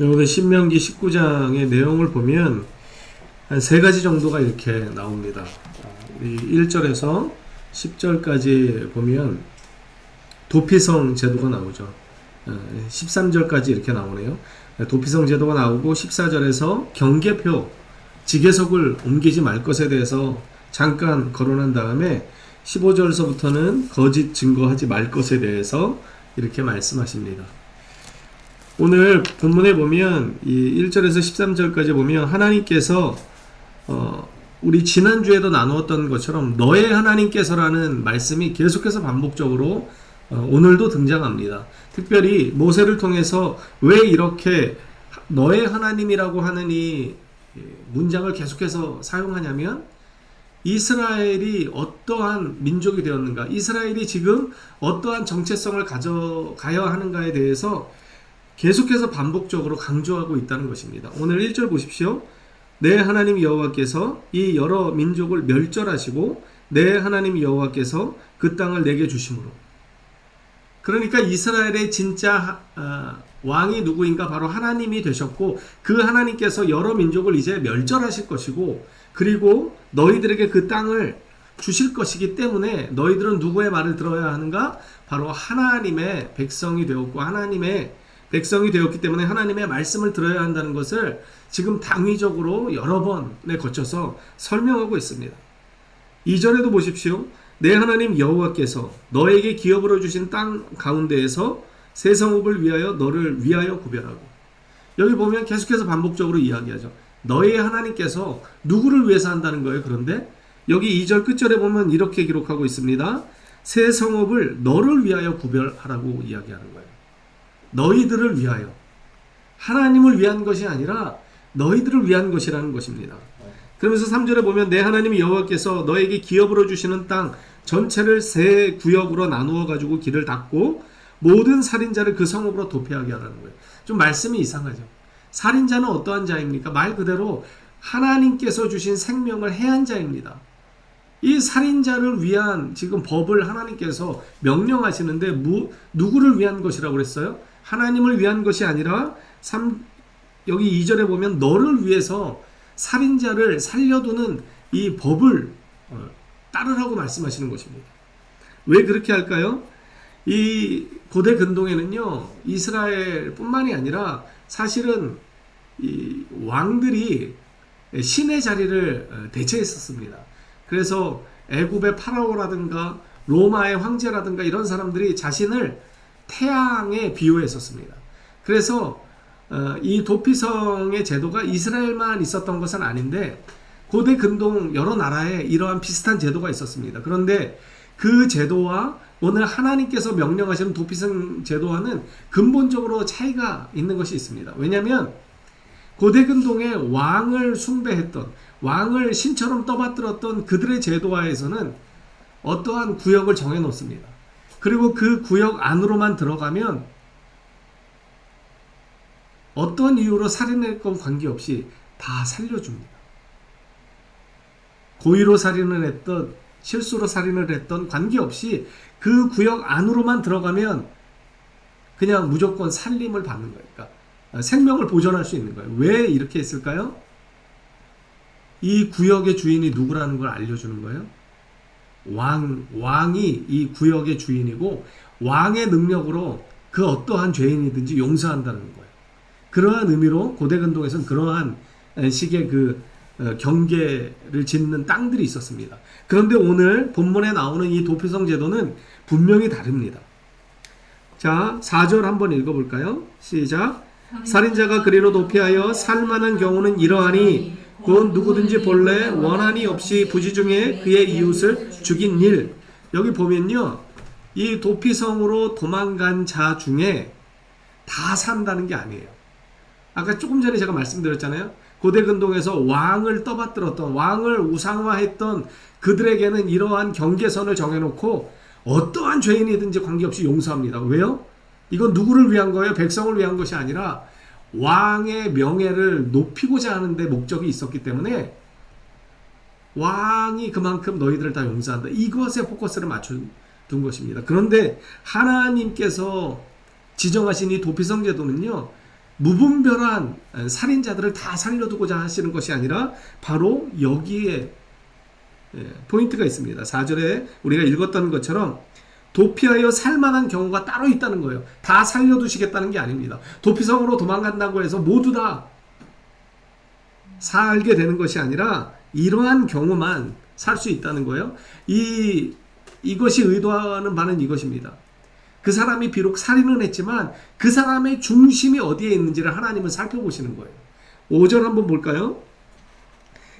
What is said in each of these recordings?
오늘 신명기 19장의 내용을 보면 한 세 가지 정도가 이렇게 나옵니다. 이 1절에서 10절까지 보면 도피성 제도가 나오죠. 13절까지 이렇게 나오네요. 도피성 제도가 나오고 14절에서 경계표, 지계석을 옮기지 말 것에 대해서 잠깐 거론한 다음에 15절서부터는 거짓 증거하지 말 것에 대해서 이렇게 말씀하십니다. 오늘 본문에 보면 이 1절에서 13절까지 보면 하나님께서 우리 지난주에도 나누었던 것처럼 너의 하나님께서라는 말씀이 계속해서 반복적으로 오늘도 등장합니다. 특별히 모세를 통해서 왜 이렇게 너의 하나님이라고 하는 이 문장을 계속해서 사용하냐면 이스라엘이 어떠한 민족이 되었는가, 이스라엘이 지금 어떠한 정체성을 가져가야 하는가에 대해서 계속해서 반복적으로 강조하고 있다는 것입니다. 오늘 1절 보십시오. 내 하나님 여호와께서 이 여러 민족을 멸절하시고 내 하나님 여호와께서 그 땅을 내게 주심으로. 그러니까 이스라엘의 진짜 왕이 누구인가? 바로 하나님이 되셨고 그 하나님께서 여러 민족을 이제 멸절하실 것이고 그리고 너희들에게 그 땅을 주실 것이기 때문에 너희들은 누구의 말을 들어야 하는가? 바로 하나님의 백성이 되었고 하나님의 백성이 되었기 때문에 하나님의 말씀을 들어야 한다는 것을 지금 당위적으로 여러 번에 거쳐서 설명하고 있습니다. 2절에도 보십시오. 내 하나님 여호와께서 너에게 기업으로 주신 땅 가운데에서 새 성읍을 위하여 너를 위하여 구별하고. 여기 보면 계속해서 반복적으로 이야기하죠. 너의 하나님께서 누구를 위해서 한다는 거예요. 그런데 여기 2절 끝절에 보면 이렇게 기록하고 있습니다. 새 성읍을 너를 위하여 구별하라고 이야기하는 거예요. 너희들을 위하여. 하나님을 위한 것이 아니라 너희들을 위한 것이라는 것입니다. 그러면서 3절에 보면 내 하나님 여호와께서 너에게 기업으로 주시는 땅 전체를 세 구역으로 나누어 가지고 길을 닫고 모든 살인자를 그 성읍으로 도피하게 하라는 거예요. 좀 말씀이 이상하죠. 살인자는 어떠한 자입니까? 말 그대로 하나님께서 주신 생명을 해한 자입니다. 이 살인자를 위한 지금 법을 하나님께서 명령하시는데 누구를 위한 것이라고 그랬어요? 하나님을 위한 것이 아니라 여기 2절에 보면 너를 위해서 살인자를 살려두는 이 법을 따르라고 말씀하시는 것입니다. 왜 그렇게 할까요? 이 고대 근동에는요, 이스라엘뿐만이 아니라 사실은 이 왕들이 신의 자리를 대체했었습니다. 그래서 애굽의 파라오라든가 로마의 황제라든가 이런 사람들이 자신을 태양에 비유했었습니다. 그래서 이 도피성의 제도가 이스라엘만 있었던 것은 아닌데 고대 근동 여러 나라에 이러한 비슷한 제도가 있었습니다. 그런데 그 제도와 오늘 하나님께서 명령하시는 도피성 제도와는 근본적으로 차이가 있는 것이 있습니다. 왜냐하면 고대 근동에 왕을 숭배했던, 왕을 신처럼 떠받들었던 그들의 제도화에서는 어떠한 구역을 정해놓습니다. 그리고 그 구역 안으로만 들어가면 어떤 이유로 살인할 건 관계없이 다 살려줍니다. 고의로 살인을 했던, 실수로 살인을 했던 관계없이 그 구역 안으로만 들어가면 그냥 무조건 살림을 받는 거예요. 그러니까 생명을 보존할 수 있는 거예요. 왜 이렇게 했을까요? 이 구역의 주인이 누구라는 걸 알려주는 거예요. 왕이 이 구역의 주인이고 왕의 능력으로 그 어떠한 죄인이든지 용서한다는 거예요. 그러한 의미로 고대 근동에서는 그러한 식의 그 경계를 짓는 땅들이 있었습니다. 그런데 오늘 본문에 나오는 이 도피성 제도는 분명히 다릅니다. 자, 4절 한번 읽어볼까요? 시작. 살인자가 그리로 도피하여 살만한 경우는 이러하니 곧 누구든지 본래 원한이 없이 부지 중에 그의 이웃을 죽인 일. 여기 보면요, 이 도피성으로 도망간 자 중에 다 산다는 게 아니에요. 아까 조금 전에 제가 말씀드렸잖아요. 고대 근동에서 왕을 떠받들었던, 왕을 우상화했던 그들에게는 이러한 경계선을 정해놓고 어떠한 죄인이든지 관계없이 용서합니다. 왜요? 이건 누구를 위한 거예요? 백성을 위한 것이 아니라 왕의 명예를 높이고자 하는데 목적이 있었기 때문에 왕이 그만큼 너희들을 다 용서한다. 이것에 포커스를 맞춘 것입니다. 그런데 하나님께서 지정하신 이 도피성 제도는요, 무분별한 살인자들을 다 살려두고자 하시는 것이 아니라 바로 여기에 포인트가 있습니다. 4절에 우리가 읽었던 것처럼 도피하여 살만한 경우가 따로 있다는 거예요. 다 살려두시겠다는 게 아닙니다. 도피성으로 도망간다고 해서 모두 다 살게 되는 것이 아니라 이러한 경우만 살 수 있다는 거예요. 이것이 의도하는 바는 이것입니다. 그 사람이 비록 살인은 했지만 그 사람의 중심이 어디에 있는지를 하나님은 살펴보시는 거예요. 5절 한번 볼까요?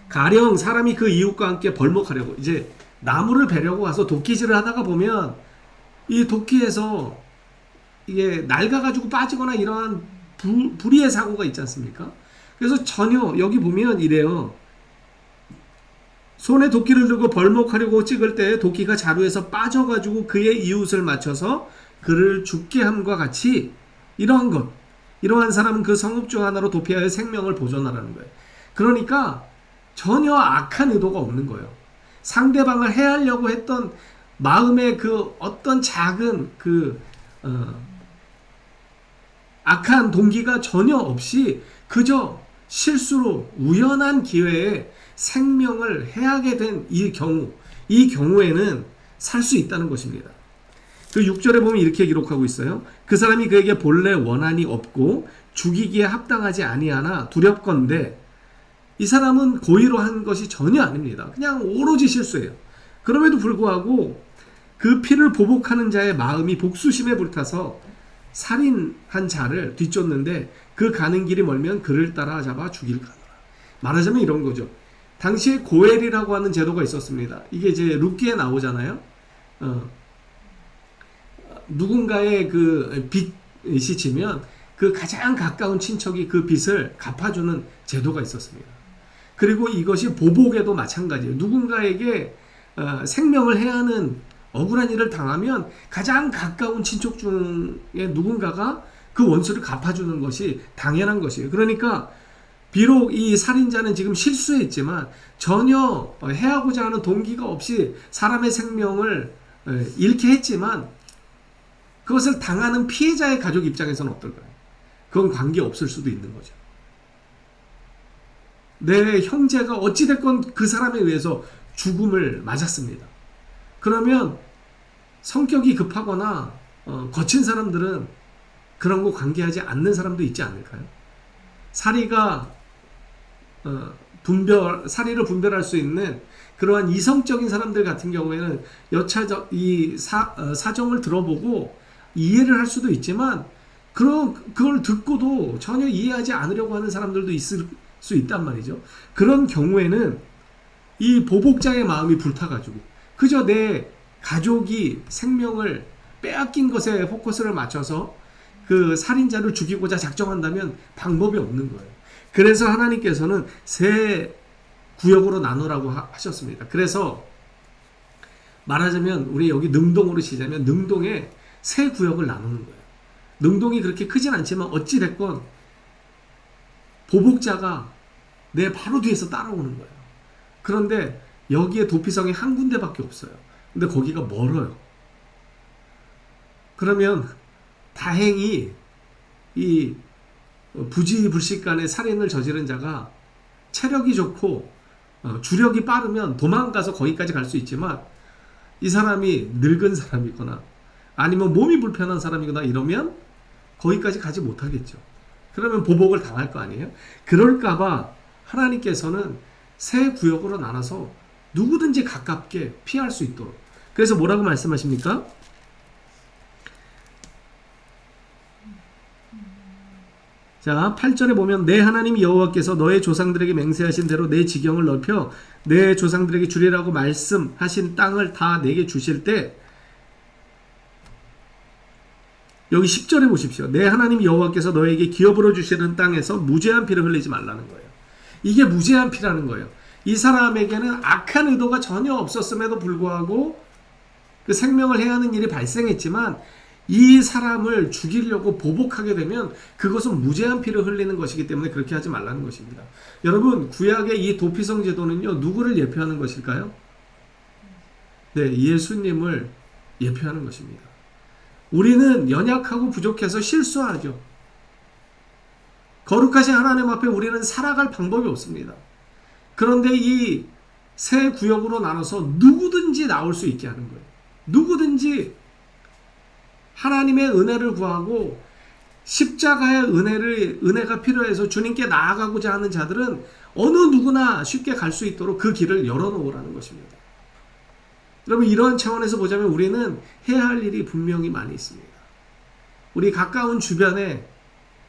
가령 사람이 그 이웃과 함께 벌목하려고 이제 나무를 베려고 와서 도끼질을 하다가 보면 이 도끼에서 이게 낡아가지고 빠지거나 이러한 불의의 사고가 있지 않습니까? 그래서 전혀 여기 보면 이래요. 손에 도끼를 들고 벌목하려고 찍을 때 도끼가 자루에서 빠져가지고 그의 이웃을 맞춰서 그를 죽게 함과 같이 이러한 사람은 그 성읍 중 하나로 도피하여 생명을 보존하라는 거예요. 그러니까 전혀 악한 의도가 없는 거예요. 상대방을 해하려고 했던 마음의 그 어떤 작은 악한 동기가 전혀 없이 그저 실수로 우연한 기회에 생명을 해하게 된 이 경우에는 살 수 있다는 것입니다. 그 6절에 보면 이렇게 기록하고 있어요. 그 사람이 그에게 본래 원한이 없고 죽이기에 합당하지 아니하나 두렵건대 이 사람은 고의로 한 것이 전혀 아닙니다. 그냥 오로지 실수예요. 그럼에도 불구하고 그 피를 보복하는 자의 마음이 복수심에 불타서 살인한 자를 뒤쫓는데 그 가는 길이 멀면 그를 따라잡아 죽일까노라. 말하자면 이런 거죠. 당시에 고엘이라고 하는 제도가 있었습니다. 이게 이제 룻기에 나오잖아요. 누군가의 그 빚이 지면 그 가장 가까운 친척이 그 빚을 갚아주는 제도가 있었습니다. 그리고 이것이 보복에도 마찬가지예요. 누군가에게 생명을 해하는 억울한 일을 당하면 가장 가까운 친척 중에 누군가가 그 원수를 갚아주는 것이 당연한 것이에요. 그러니까 비록 이 살인자는 지금 실수했지만 전혀 해하고자 하는 동기가 없이 사람의 생명을 잃게 했지만 그것을 당하는 피해자의 가족 입장에서는 어떨까요? 그건 관계없을 수도 있는 거죠. 내 형제가 어찌됐건 그 사람에 의해서 죽음을 맞았습니다. 그러면 성격이 급하거나 거친 사람들은 그런 거 관계하지 않는 사람도 있지 않을까요? 사리를 분별할 수 있는 그러한 이성적인 사람들 같은 경우에는 여차적 사정을 들어보고 이해를 할 수도 있지만 그걸 듣고도 전혀 이해하지 않으려고 하는 사람들도 있을 수 있단 말이죠. 그런 경우에는 이 보복자의 마음이 불타가지고 그저 내 가족이 생명을 빼앗긴 것에 포커스를 맞춰서 그 살인자를 죽이고자 작정한다면 방법이 없는 거예요. 그래서 하나님께서는 세 구역으로 나누라고 하셨습니다. 그래서 말하자면 우리 여기 능동으로 치자면 능동에 세 구역을 나누는 거예요. 능동이 그렇게 크진 않지만 어찌됐건 보복자가 내 바로 뒤에서 따라오는 거예요. 그런데 여기에 도피성이 한 군데밖에 없어요. 근데 거기가 멀어요. 그러면 다행히 이 부지불식간에 살인을 저지른 자가 체력이 좋고 주력이 빠르면 도망가서 거기까지 갈 수 있지만 이 사람이 늙은 사람이거나 아니면 몸이 불편한 사람이거나 이러면 거기까지 가지 못하겠죠. 그러면 보복을 당할 거 아니에요? 그럴까봐 하나님께서는 세 구역으로 나눠서 누구든지 가깝게 피할 수 있도록. 그래서 뭐라고 말씀하십니까? 자, 8절에 보면 내 하나님 여호와께서 너의 조상들에게 맹세하신 대로 내 지경을 넓혀 내 조상들에게 주리라고 말씀하신 땅을 다 내게 주실 때 여기 10절에 보십시오. 내 하나님 여호와께서 너에게 기업으로 주시는 땅에서 무죄한 피를 흘리지 말라는 거예요. 이게 무죄한 피라는 거예요. 이 사람에게는 악한 의도가 전혀 없었음에도 불구하고 그 생명을 해하는 일이 발생했지만 이 사람을 죽이려고 보복하게 되면 그것은 무죄한 피를 흘리는 것이기 때문에 그렇게 하지 말라는 것입니다. 여러분, 구약의 이 도피성 제도는요, 누구를 예표하는 것일까요? 네, 예수님을 예표하는 것입니다. 우리는 연약하고 부족해서 실수하죠. 거룩하신 하나님 앞에 우리는 살아갈 방법이 없습니다. 그런데 이 세 구역으로 나눠서 누구든지 나올 수 있게 하는 거예요. 누구든지 하나님의 은혜를 구하고 십자가의 은혜가 필요해서 주님께 나아가고자 하는 자들은 어느 누구나 쉽게 갈 수 있도록 그 길을 열어놓으라는 것입니다. 여러분, 이런 차원에서 보자면 우리는 해야 할 일이 분명히 많이 있습니다. 우리 가까운 주변에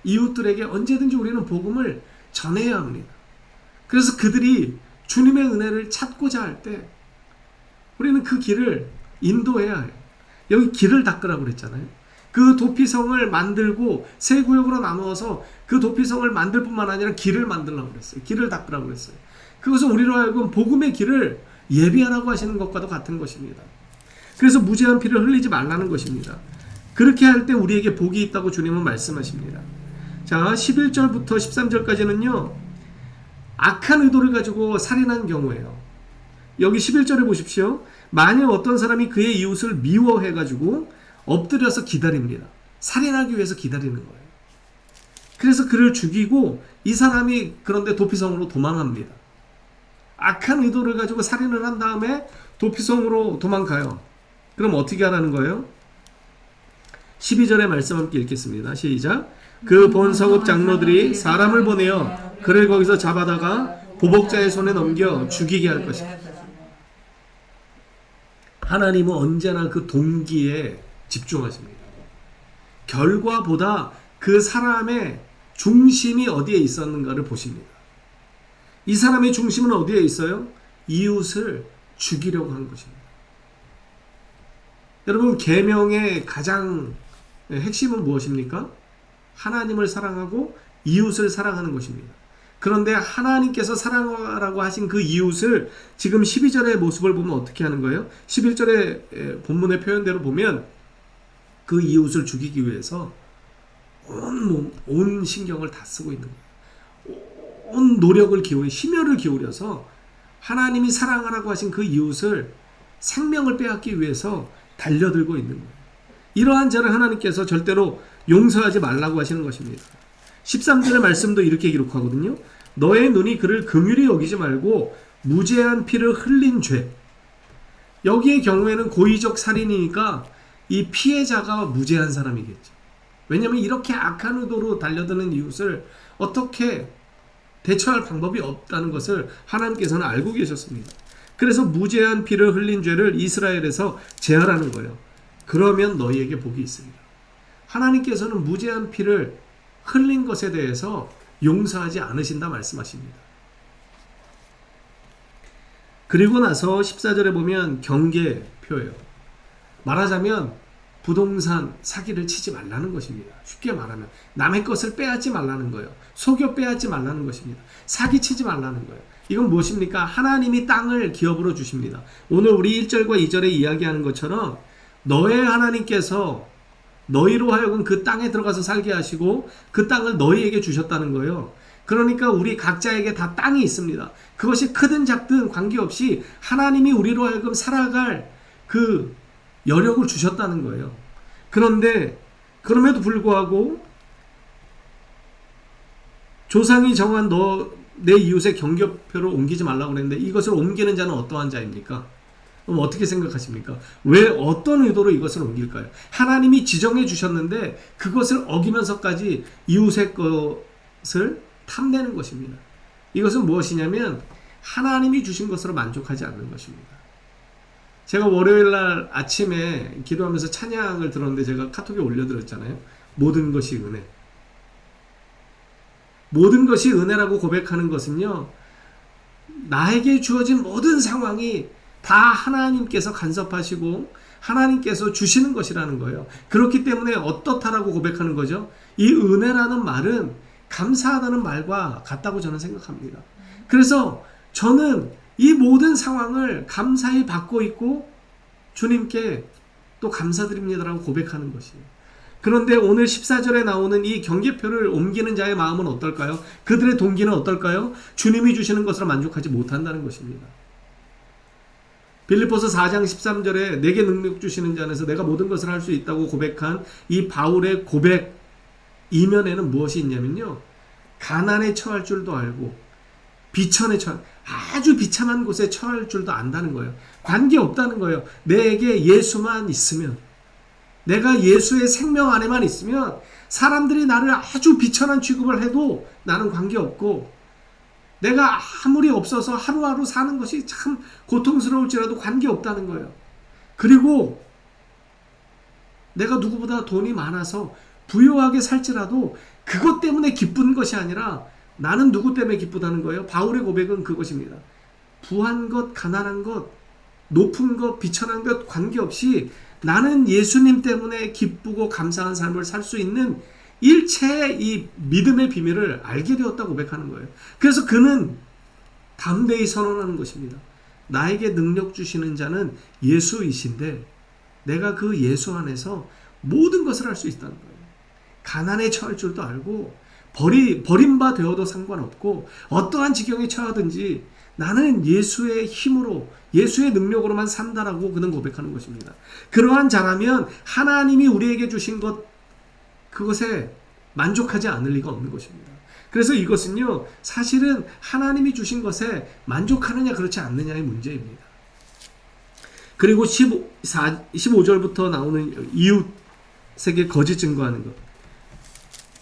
이웃들에게 언제든지 우리는 복음을 전해야 합니다. 그래서 그들이 주님의 은혜를 찾고자 할 때 우리는 그 길을 인도해야 해요. 여기 길을 닦으라고 그랬잖아요. 그 도피성을 만들고 세 구역으로 나누어서 그 도피성을 만들 뿐만 아니라 길을 만들라고 그랬어요. 길을 닦으라고 그랬어요. 그것은 우리로 하여금 복음의 길을 예비하라고 하시는 것과도 같은 것입니다. 그래서 무죄한 피를 흘리지 말라는 것입니다. 그렇게 할 때 우리에게 복이 있다고 주님은 말씀하십니다. 자, 11절부터 13절까지는요, 악한 의도를 가지고 살인한 경우예요. 여기 11절에 보십시오. 만일 어떤 사람이 그의 이웃을 미워해가지고 엎드려서 기다립니다. 살인하기 위해서 기다리는 거예요. 그래서 그를 죽이고 이 사람이 그런데 도피성으로 도망합니다. 악한 의도를 가지고 살인을 한 다음에 도피성으로 도망가요. 그럼 어떻게 하라는 거예요? 12절의 말씀 함께 읽겠습니다. 시작. 그 본성읍 장로들이 사람을 보내어 그를 거기서 잡아다가 보복자의 손에 넘겨 죽이게 할 것이다. 하나님은 언제나 그 동기에 집중하십니다. 결과보다 그 사람의 중심이 어디에 있었는가를 보십니다. 이 사람의 중심은 어디에 있어요? 이웃을 죽이려고 한 것입니다. 여러분, 계명의 가장 핵심은 무엇입니까? 하나님을 사랑하고 이웃을 사랑하는 것입니다. 그런데 하나님께서 사랑하라고 하신 그 이웃을 지금 12절의 모습을 보면 어떻게 하는 거예요? 11절의 본문의 표현대로 보면 그 이웃을 죽이기 위해서 온 신경을 다 쓰고 있는 거예요. 온 노력을 기울여, 심혈을 기울여서 하나님이 사랑하라고 하신 그 이웃을 생명을 빼앗기 위해서 달려들고 있는 거예요. 이러한 자를 하나님께서 절대로 용서하지 말라고 하시는 것입니다. 13절의 말씀도 이렇게 기록하거든요. 너의 눈이 그를 긍휼히 여기지 말고 무죄한 피를 흘린 죄. 여기의 경우에는 고의적 살인이니까 이 피해자가 무죄한 사람이겠죠. 왜냐하면 이렇게 악한 의도로 달려드는 이웃을 어떻게 대처할 방법이 없다는 것을 하나님께서는 알고 계셨습니다. 그래서 무죄한 피를 흘린 죄를 이스라엘에서 제하라는 거예요. 그러면 너희에게 복이 있습니다. 하나님께서는 무죄한 피를 흘린 것에 대해서 용서하지 않으신다 말씀하십니다. 그리고 나서 14절에 보면 경계표예요. 말하자면 부동산 사기를 치지 말라는 것입니다. 쉽게 말하면 남의 것을 빼앗지 말라는 거예요. 속여 빼앗지 말라는 것입니다. 사기 치지 말라는 거예요. 이건 무엇입니까? 하나님이 땅을 기업으로 주십니다. 오늘 우리 1절과 2절에 이야기하는 것처럼 너의 하나님께서 너희로 하여금 그 땅에 들어가서 살게 하시고 그 땅을 너희에게 주셨다는 거예요. 그러니까 우리 각자에게 다 땅이 있습니다. 그것이 크든 작든 관계없이 하나님이 우리로 하여금 살아갈 그 여력을 주셨다는 거예요. 그런데 그럼에도 불구하고 조상이 정한 내 이웃의 경계표를 옮기지 말라고 그랬는데 이것을 옮기는 자는 어떠한 자입니까? 그럼 어떻게 생각하십니까? 왜 어떤 의도로 이것을 옮길까요? 하나님이 지정해 주셨는데 그것을 어기면서까지 이웃의 것을 탐내는 것입니다. 이것은 무엇이냐면 하나님이 주신 것으로 만족하지 않는 것입니다. 제가 월요일날 아침에 기도하면서 찬양을 들었는데 제가 카톡에 올려드렸잖아요. 모든 것이 은혜. 모든 것이 은혜라고 고백하는 것은요, 나에게 주어진 모든 상황이 다 하나님께서 간섭하시고 하나님께서 주시는 것이라는 거예요. 그렇기 때문에 어떻다라고 고백하는 거죠? 이 은혜라는 말은 감사하다는 말과 같다고 저는 생각합니다. 그래서 저는 이 모든 상황을 감사히 받고 있고 주님께 또 감사드립니다라고 고백하는 것이에요. 그런데 오늘 14절에 나오는 이 경계표를 옮기는 자의 마음은 어떨까요? 그들의 동기는 어떨까요? 주님이 주시는 것으로 만족하지 못한다는 것입니다. 빌립보서 4장 13절에 내게 능력 주시는 자 안에서 내가 모든 것을 할 수 있다고 고백한 이 바울의 고백 이면에는 무엇이 있냐면요, 가난에 처할 줄도 알고 비천에 아주 비참한 곳에 처할 줄도 안다는 거예요. 관계없다는 거예요. 내게 예수만 있으면, 내가 예수의 생명 안에만 있으면 사람들이 나를 아주 비천한 취급을 해도 나는 관계없고, 내가 아무리 없어서 하루하루 사는 것이 참 고통스러울지라도 관계없다는 거예요. 그리고 내가 누구보다 돈이 많아서 부유하게 살지라도 그것 때문에 기쁜 것이 아니라 나는 누구 때문에 기쁘다는 거예요. 바울의 고백은 그것입니다. 부한 것, 가난한 것, 높은 것, 비천한 것 관계없이 나는 예수님 때문에 기쁘고 감사한 삶을 살 수 있는 일체의 이 믿음의 비밀을 알게 되었다고 고백하는 거예요. 그래서 그는 담대히 선언하는 것입니다. 나에게 능력 주시는 자는 예수이신데 내가 그 예수 안에서 모든 것을 할 수 있다는 거예요. 가난에 처할 줄도 알고 버림바 되어도 상관없고 어떠한 지경에 처하든지 나는 예수의 힘으로, 예수의 능력으로만 산다라고 그는 고백하는 것입니다. 그러한 자라면 하나님이 우리에게 주신 것, 그것에 만족하지 않을 리가 없는 것입니다. 그래서 이것은요, 사실은 하나님이 주신 것에 만족하느냐 그렇지 않느냐의 문제입니다. 그리고 15절부터 나오는 이웃에게 거짓 증거하는 것.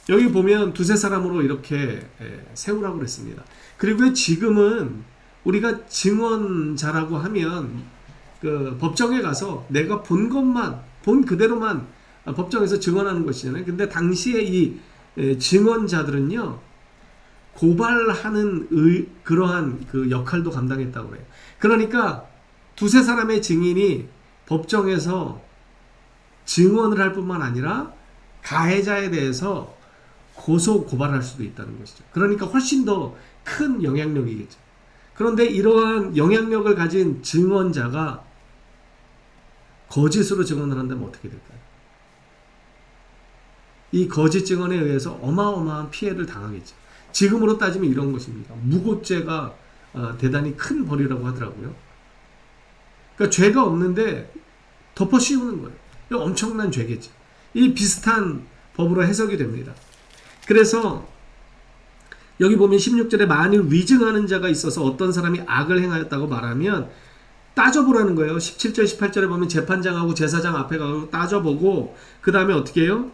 여기 보면 두세 사람으로 이렇게 세우라고 그랬습니다. 그리고 지금은 우리가 증언자라고 하면 그 법정에 가서 내가 본 것만, 본 그대로만 법정에서 증언하는 것이잖아요. 근데 당시에 이 증언자들은요, 고발하는 그러한 그 역할도 감당했다고 해요. 그러니까 두세 사람의 증인이 법정에서 증언을 할 뿐만 아니라 가해자에 대해서 고소 고발할 수도 있다는 것이죠. 그러니까 훨씬 더 큰 영향력이겠죠. 그런데 이러한 영향력을 가진 증언자가 거짓으로 증언을 한다면 어떻게 될까요? 이 거짓 증언에 의해서 어마어마한 피해를 당하겠죠. 지금으로 따지면 이런 것입니다. 무고죄가 대단히 큰 벌이라고 하더라고요. 그러니까 죄가 없는데 덮어 씌우는 거예요. 이거 엄청난 죄겠죠. 이 비슷한 법으로 해석이 됩니다. 그래서 여기 보면 16절에 만일 위증하는 자가 있어서 어떤 사람이 악을 행하였다고 말하면 따져보라는 거예요. 17절 18절에 보면 재판장하고 제사장 앞에 가서 따져보고 그 다음에 어떻게 해요?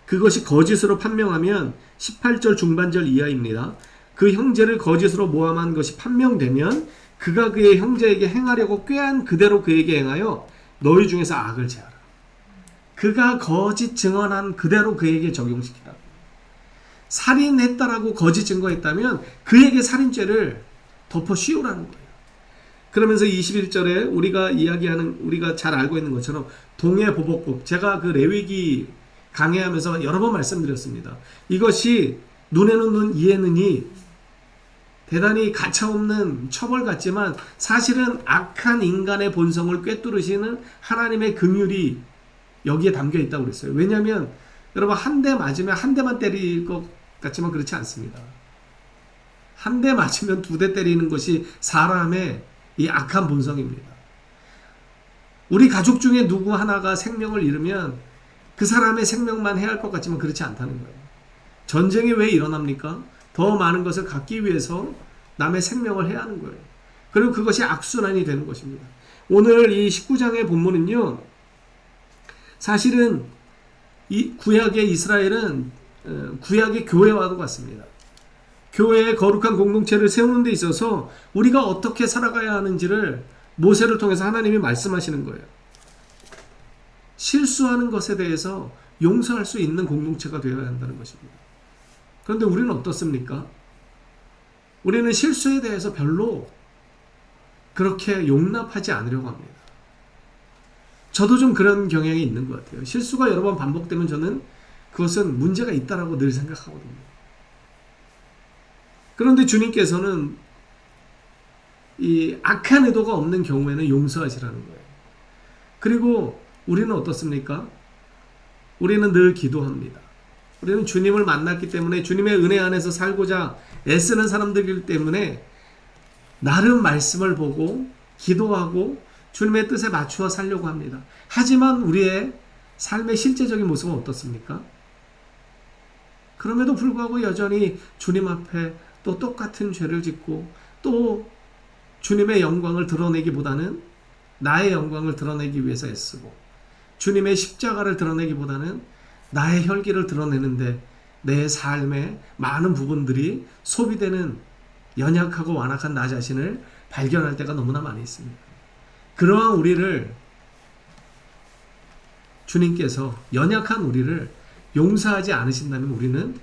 그것이 거짓으로 판명하면 18절 중반절 이하입니다. 그 형제를 거짓으로 모함한 것이 판명되면 그가 그의 형제에게 행하려고 꾀한 그대로 그에게 행하여 너희 중에서 악을 제하라. 그가 거짓 증언한 그대로 그에게 적용시키라. 살인했다라고 거짓 증거했다면 그에게 살인죄를 덮어 씌우라는 거예요. 그러면서 21절에 우리가 잘 알고 있는 것처럼 동해보복법, 제가 그 레위기 강해하면서 여러 번 말씀드렸습니다. 이것이 눈에는 눈, 이에는 이, 대단히 가차없는 처벌 같지만 사실은 악한 인간의 본성을 꿰뚫으시는 하나님의 긍휼이 여기에 담겨 있다고 그랬어요. 왜냐하면 여러분, 한 대 맞으면 한 대만 때릴 것 같지만 그렇지 않습니다. 한 대 맞으면 두 대 때리는 것이 사람의 이 악한 본성입니다. 우리 가족 중에 누구 하나가 생명을 잃으면 그 사람의 생명만 해야 할 것 같지만 그렇지 않다는 거예요. 전쟁이 왜 일어납니까? 더 많은 것을 갖기 위해서 남의 생명을 해야 하는 거예요. 그리고 그것이 악순환이 되는 것입니다. 오늘 이 19장의 본문은요, 사실은 이 구약의 이스라엘은 구약의 교회와도 같습니다. 교회의 거룩한 공동체를 세우는 데 있어서 우리가 어떻게 살아가야 하는지를 모세를 통해서 하나님이 말씀하시는 거예요. 실수하는 것에 대해서 용서할 수 있는 공동체가 되어야 한다는 것입니다. 그런데 우리는 어떻습니까? 우리는 실수에 대해서 별로 그렇게 용납하지 않으려고 합니다. 저도 좀 그런 경향이 있는 것 같아요. 실수가 여러 번 반복되면 저는 그것은 문제가 있다라고 늘 생각하거든요. 그런데 주님께서는 이 악한 의도가 없는 경우에는 용서하시라는 거예요. 그리고 우리는 어떻습니까? 우리는 늘 기도합니다. 우리는 주님을 만났기 때문에 주님의 은혜 안에서 살고자 애쓰는 사람들이기 때문에 나름 말씀을 보고 기도하고 주님의 뜻에 맞추어 살려고 합니다. 하지만 우리의 삶의 실제적인 모습은 어떻습니까? 그럼에도 불구하고 여전히 주님 앞에 또 똑같은 죄를 짓고 또 주님의 영광을 드러내기보다는 나의 영광을 드러내기 위해서 애쓰고 주님의 십자가를 드러내기보다는 나의 혈기를 드러내는데 내 삶의 많은 부분들이 소비되는 연약하고 완악한 나 자신을 발견할 때가 너무나 많이 있습니다. 그러한 우리를 주님께서 연약한 우리를 용서하지 않으신다면 우리는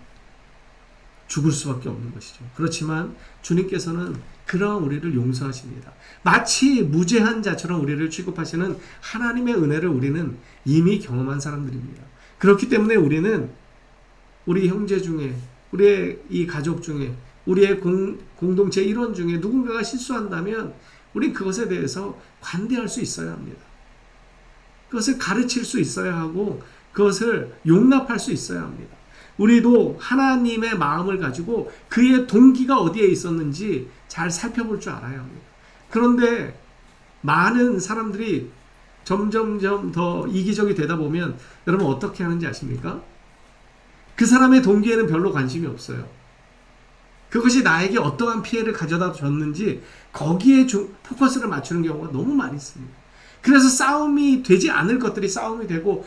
죽을 수밖에 없는 것이죠. 그렇지만 주님께서는 그러한 우리를 용서하십니다. 마치 무죄한 자처럼 우리를 취급하시는 하나님의 은혜를 우리는 이미 경험한 사람들입니다. 그렇기 때문에 우리는 우리 형제 중에, 우리의 이 가족 중에, 우리의 공동체 일원 중에 누군가가 실수한다면 우린 그것에 대해서 관대할 수 있어야 합니다. 그것을 가르칠 수 있어야 하고 그것을 용납할 수 있어야 합니다. 우리도 하나님의 마음을 가지고 그의 동기가 어디에 있었는지 잘 살펴볼 줄 알아야 합니다. 그런데 많은 사람들이 점점점 더 이기적이 되다 보면 여러분 어떻게 하는지 아십니까? 그 사람의 동기에는 별로 관심이 없어요. 그것이 나에게 어떠한 피해를 가져다 줬는지 거기에 포커스를 맞추는 경우가 너무 많이 있습니다. 그래서 싸움이 되지 않을 것들이 싸움이 되고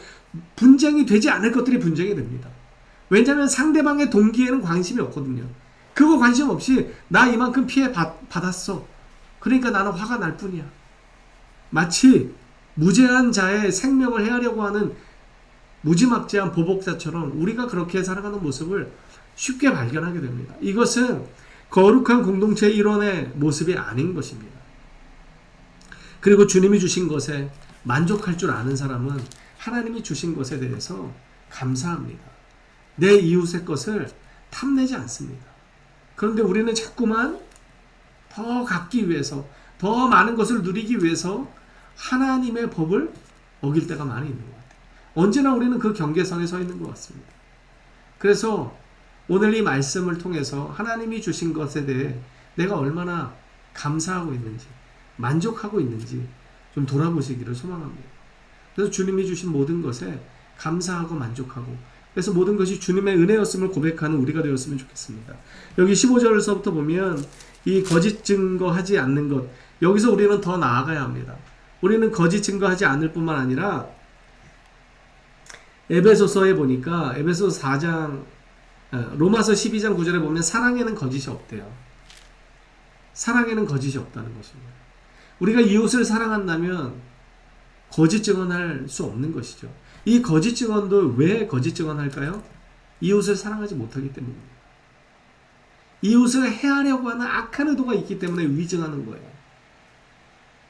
분쟁이 되지 않을 것들이 분쟁이 됩니다. 왜냐하면 상대방의 동기에는 관심이 없거든요. 그거 관심 없이 나 이만큼 피해 받았어. 그러니까 나는 화가 날 뿐이야. 마치 무죄한 자의 생명을 해하려고 하는 무지막지한 보복자처럼 우리가 그렇게 살아가는 모습을 쉽게 발견하게 됩니다. 이것은 거룩한 공동체 일원의 모습이 아닌 것입니다. 그리고 주님이 주신 것에 만족할 줄 아는 사람은 하나님이 주신 것에 대해서 감사합니다. 내 이웃의 것을 탐내지 않습니다. 그런데 우리는 자꾸만 더 갖기 위해서, 더 많은 것을 누리기 위해서 하나님의 법을 어길 때가 많이 있는 것 같아요. 언제나 우리는 그 경계선에 서 있는 것 같습니다. 그래서 오늘 이 말씀을 통해서 하나님이 주신 것에 대해 내가 얼마나 감사하고 있는지, 만족하고 있는지 좀 돌아보시기를 소망합니다. 그래서 주님이 주신 모든 것에 감사하고 만족하고, 그래서 모든 것이 주님의 은혜였음을 고백하는 우리가 되었으면 좋겠습니다. 여기 15절에서부터 보면 이 거짓 증거하지 않는 것, 여기서 우리는 더 나아가야 합니다. 우리는 거짓 증거하지 않을 뿐만 아니라 에베소서에 보니까 에베소서 4장 로마서 12장 9절에 보면 사랑에는 거짓이 없대요. 사랑에는 거짓이 없다는 것입니다. 우리가 이웃을 사랑한다면 거짓 증언할 수 없는 것이죠. 이 거짓 증언도 왜 거짓 증언할까요? 이웃을 사랑하지 못하기 때문입니다. 이웃을 해하려고 하는 악한 의도가 있기 때문에 위증하는 거예요.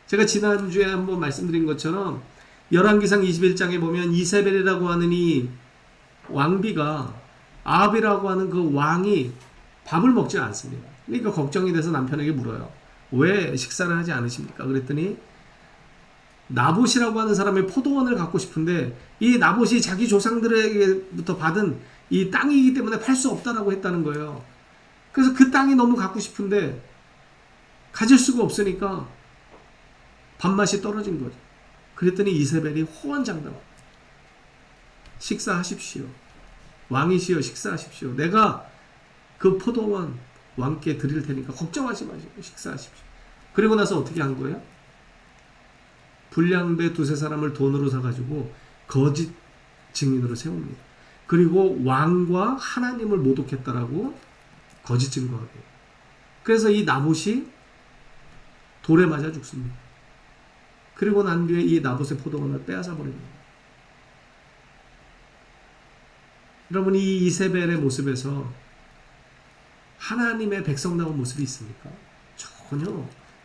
제가 지난주에 한번 말씀드린 것처럼 열왕기상 21장에 보면 이세벨이라고 하는 이 왕비가 아합이라고 하는 그 왕이 밥을 먹지 않습니다. 그러니까 걱정이 돼서 남편에게 물어요. 왜 식사를 하지 않으십니까? 그랬더니 나봇이라고 하는 사람의 포도원을 갖고 싶은데 이 나봇이 자기 조상들에게부터 받은 이 땅이기 때문에 팔 수 없다라고 했다는 거예요. 그래서 그 땅이 너무 갖고 싶은데 가질 수가 없으니까 밥맛이 떨어진 거죠. 그랬더니 이세벨이 호언장담. 식사하십시오. 왕이시여 식사하십시오. 내가 그 포도원 왕께 드릴 테니까 걱정하지 마시고 식사하십시오. 그리고 나서 어떻게 한 거예요? 불량배 두세 사람을 돈으로 사가지고 거짓 증인으로 세웁니다. 그리고 왕과 하나님을 모독했다라고 거짓 증거하게 해요. 그래서 이 나봇이 돌에 맞아 죽습니다. 그리고 난 뒤에 이 나봇의 포도원을 빼앗아 버립니다. 여러분, 이 이세벨의 모습에서 하나님의 백성다운 모습이 있습니까?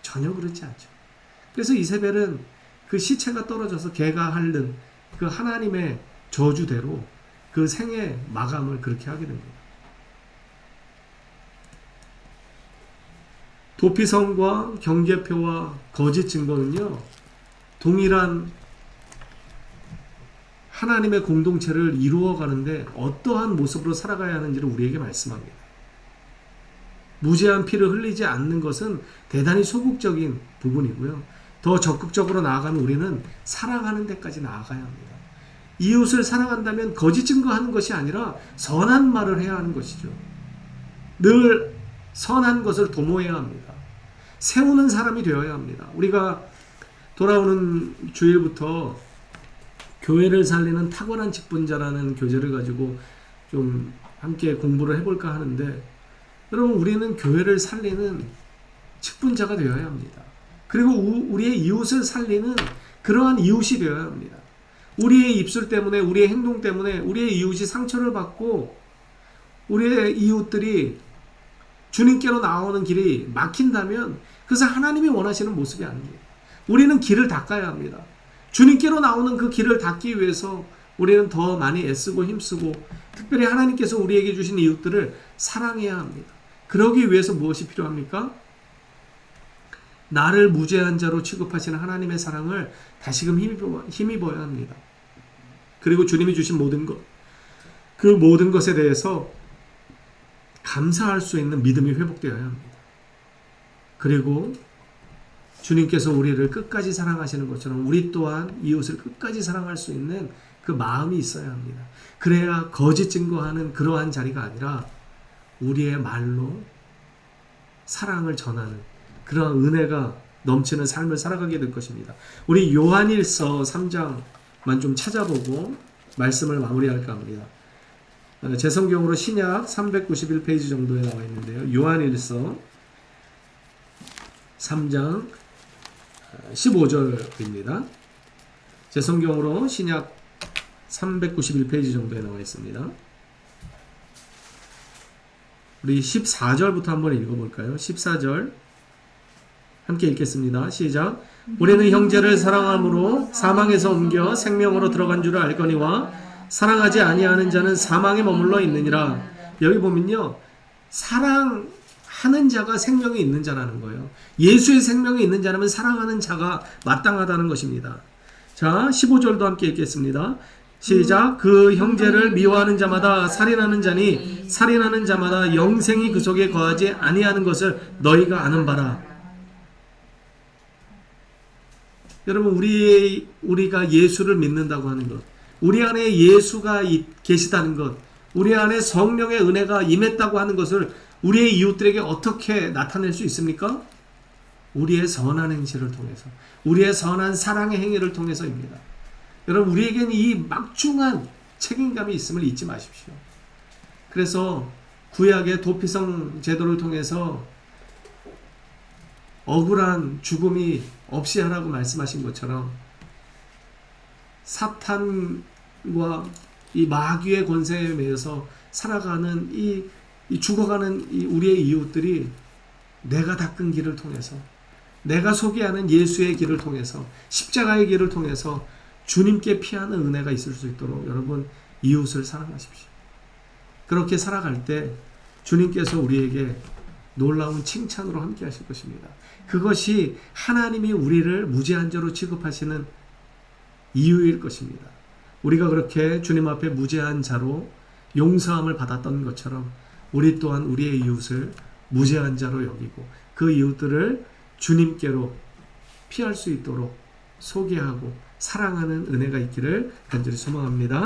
전혀 그렇지 않죠. 그래서 이세벨은 그 시체가 떨어져서 개가 핥는 그 하나님의 저주대로 그 생의 마감을 그렇게 하게 됩니다. 도피성과 경계표와 거짓 증거는요, 동일한 하나님의 공동체를 이루어가는데 어떠한 모습으로 살아가야 하는지를 우리에게 말씀합니다. 무죄한 피를 흘리지 않는 것은 대단히 소극적인 부분이고요. 더 적극적으로 나아가면 우리는 사랑하는 데까지 나아가야 합니다. 이웃을 사랑한다면 거짓 증거하는 것이 아니라 선한 말을 해야 하는 것이죠. 늘 선한 것을 도모해야 합니다. 세우는 사람이 되어야 합니다. 우리가 돌아오는 주일부터 교회를 살리는 탁월한 직분자라는 교재를 가지고 좀 함께 공부를 해볼까 하는데, 여러분, 우리는 교회를 살리는 직분자가 되어야 합니다. 그리고 우리의 이웃을 살리는 그러한 이웃이 되어야 합니다. 우리의 입술 때문에, 우리의 행동 때문에 우리의 이웃이 상처를 받고 우리의 이웃들이 주님께로 나오는 길이 막힌다면 그것은 하나님이 원하시는 모습이 아닙니다. 우리는 길을 닦아야 합니다. 주님께로 나오는 그 길을 닦기 위해서 우리는 더 많이 애쓰고 힘쓰고, 특별히 하나님께서 우리에게 주신 이웃들을 사랑해야 합니다. 그러기 위해서 무엇이 필요합니까? 나를 무죄한 자로 취급하시는 하나님의 사랑을 다시금 힘입어야 합니다. 그리고 주님이 주신 모든 것, 그 모든 것에 대해서 감사할 수 있는 믿음이 회복되어야 합니다. 그리고 주님께서 우리를 끝까지 사랑하시는 것처럼 우리 또한 이웃을 끝까지 사랑할 수 있는 그 마음이 있어야 합니다. 그래야 거짓 증거하는 그러한 자리가 아니라 우리의 말로 사랑을 전하는 그러한 은혜가 넘치는 삶을 살아가게 될 것입니다. 우리 요한일서 3장만 좀 찾아보고 말씀을 마무리할까 합니다. 제 성경으로 신약 391페이지 정도에 나와 있는데요. 요한일서 3장 15절입니다. 제 성경으로 신약 391페이지 정도에 나와 있습니다. 우리 14절부터 한번 읽어볼까요? 14절 함께 읽겠습니다. 시작. 우리는 형제를 사랑함으로 사망에서 옮겨 생명으로 들어간 줄을 알거니와 사랑하지 아니하는 자는 사망에 머물러 있느니라. 여기 보면요, 사랑하는 자가 생명이 있는 자라는 거예요. 예수의 생명이 있는 자라면 사랑하는 자가 마땅하다는 것입니다. 자, 15절도 함께 읽겠습니다. 시작. 그 형제를 미워하는 자마다 살인하는 자니 살인하는 자마다 영생이 그 속에 거하지 아니하는 것을 너희가 아는 바라. 여러분, 우리가 예수를 믿는다고 하는 것, 우리 안에 예수가 계시다는 것, 우리 안에 성령의 은혜가 임했다고 하는 것을 우리의 이웃들에게 어떻게 나타낼 수 있습니까? 우리의 선한 행실을 통해서, 우리의 선한 사랑의 행위를 통해서입니다. 여러분, 우리에게는 이 막중한 책임감이 있음을 잊지 마십시오. 그래서 구약의 도피성 제도를 통해서 억울한 죽음이 없이 하라고 말씀하신 것처럼 사탄과 이 마귀의 권세에 매여서 살아가는 이 죽어가는 우리의 이웃들이 내가 닦은 길을 통해서, 내가 소개하는 예수의 길을 통해서, 십자가의 길을 통해서 주님께 피하는 은혜가 있을 수 있도록 여러분, 이웃을 사랑하십시오. 그렇게 살아갈 때 주님께서 우리에게 놀라운 칭찬으로 함께 하실 것입니다. 그것이 하나님이 우리를 무죄한 자로 취급하시는 이유일 것입니다. 우리가 그렇게 주님 앞에 무죄한 자로 용서함을 받았던 것처럼 우리 또한 우리의 이웃을 무죄한 자로 여기고 그 이웃들을 주님께로 피할 수 있도록 소개하고 사랑하는 은혜가 있기를 간절히 소망합니다.